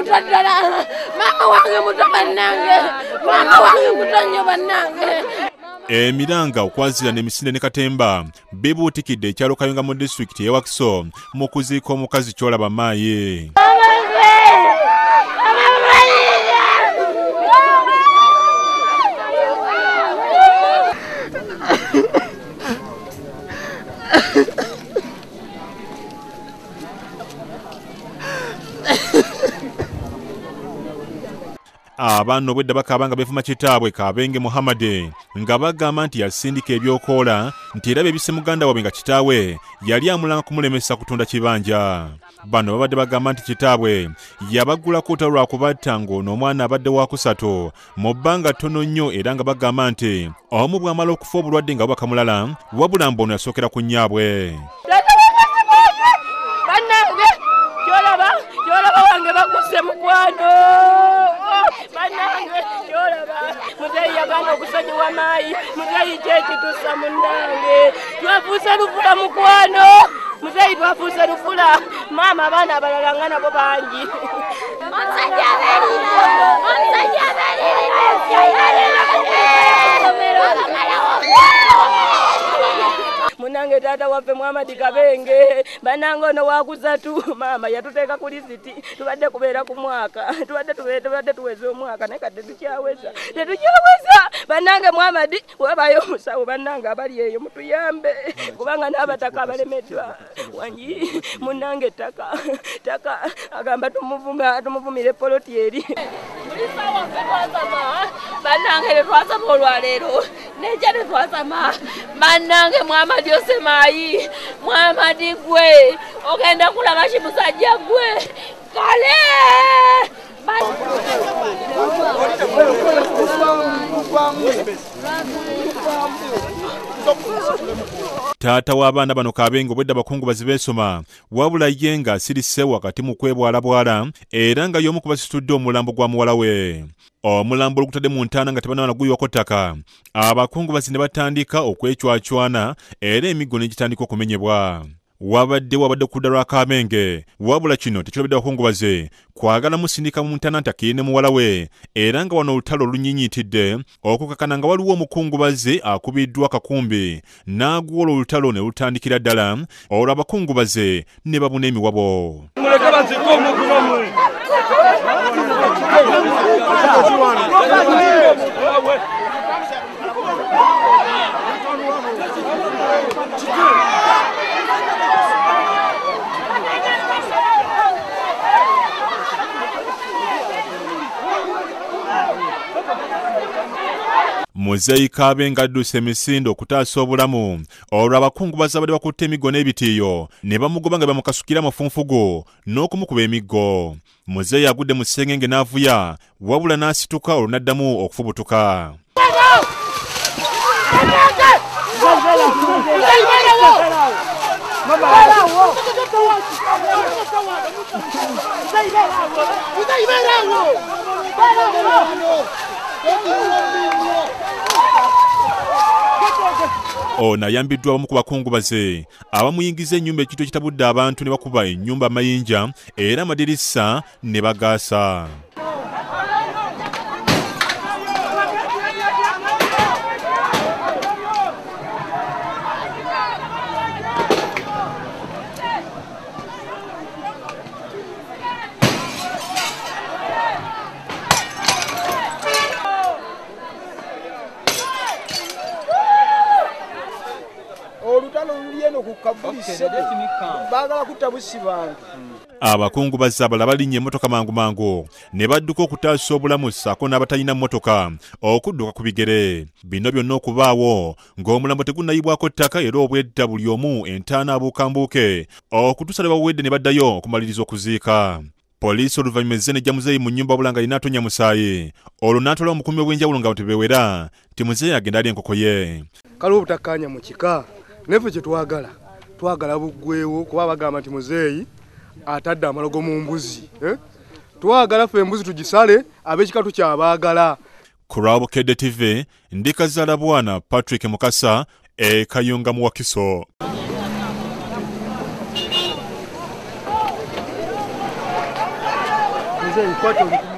mutadala mama wange mutabanange mama wange mutanyo banange. Emiranga okwazira n'emisinde ne katemba bibuutikidde ekyalo Kayunga mu disitulikiti y'e Wakiso mu kuziika omukazi kyolaba maayi. Abaana obwedda bakaaba befuma kitaabwe Kabenge Muhammad nga bagamba nti yasindika ebyokoola nti era bebise muganda waabwe nga kitaawe yali amulanga kumulemesa kutunda kibanja. Bano babadde bagamba nti kitaabwe yabagulako olutalo lwa kubatta ng'ono omwana abadde wa kusatu mu bbanga ttono nnyo era nga bagamba nti omu bw'amala okufa obulwadde nga bubakamulala wabula mbu ono yasookera ku nnyabwe. Kyolaba wange bakusse mukwano banange kyolaba muzeeyi yagana okusonyiwa maayi muzeeyi kyekitussa munange twafuuse lufula mukwano muzeeyi twafuuse lufula maama abaana abalala nga nabo bangi munange taata waffe Muhammad Kabenge banange ono wakusatu maama yatuteeka ku lisiti tubadde kubeera ku mwaka tubadde tuweza omwaka naye kadde tetukyaweza banange Muhammad wabayo omusawo banange abali eyo mutuyambe kubanga n'abataka abalemeddwa wangi munange taka agamba tumuvumire poloti eri banange tetwasama olwaleero nejja tetwasama banange Muhammad Osemayi Muhammad gwe ogenda kulaba kimusajja gwe kale Taata w'abaana bano Kabenge obwedda bakungubazi beesoma wabula ye nga asirise wakati mu kwebwalabwala era nga y'omu ku basitudde omulambo gwa muwala we. Omulambo olugutadde mu ntaana nga tebannaba guyiwako ttaka abakungubazi ne batandika okwecwacwana era emiggo ne gitandika okumenyebwa. Wabadde ku ludda lwa Kabenge wabula kino tekirabidde bakungubaze kwagala musindika mu ntaana nti akiine muwala we era nga wano olutalo olunyinyiitidde okukakana nga waliwo omukungubazi akubiddwa akakumbi n'aguwola olutalo ne lutandikira ddala olwo abakungubaze ne babuna emiwabo. Muzeeyi Kabenge adduse emisinde okutaasa obulamu olwo abakungubazi abadde bakutte emiggo n'ebitiiyo ne bamugoba nga bamukasukira amafunfugu n'okumukuba emiggo. Muzeeyi agudde mu ssengenge n'avuya wabula n'asituka olwo n'addamu okufubutuka. Ono ayambiddwa abamu ku bakungubaze abamuyingiza ennyumba ekintu ekitabudde abantu ne bakuba ennyumba amayinja era amadirisa ne bagaasa. Abakungubazi abalala balinnya emmotoka mangu ne badduka okutaasa obulamu ssaako n'abatalina mmotoka okudduka ku bigere. Bino byonna okubaawo ng'omulambo tegunnayibwako ttaka era obwedda buli omu entaana abuukambuuke okutuusa lwe bawedde ne baddayo okumaliriza okuziika. Poliisi oluvannyuma ezze nejja muzeeyi mu nnyumba wabula nga alina atonya musaayi olwo n'atwala omukuumi w'enjawulo nga tebewera nti muzeeyi agenda alya enkoko ye. Kaliwo obutakkaanya mu kika neffe kye twagala buggweewo kuba bagamba nti muzeeyi atadde amalogo mu mbuzi. Twagala ffe embuzi tugisale ab'ekikatu kyabaagala. Ku Lwabukedde TV ndi Kazaala Bwana Patrick Mukasa Kayunga mu Wakiso. muzeeyi kwata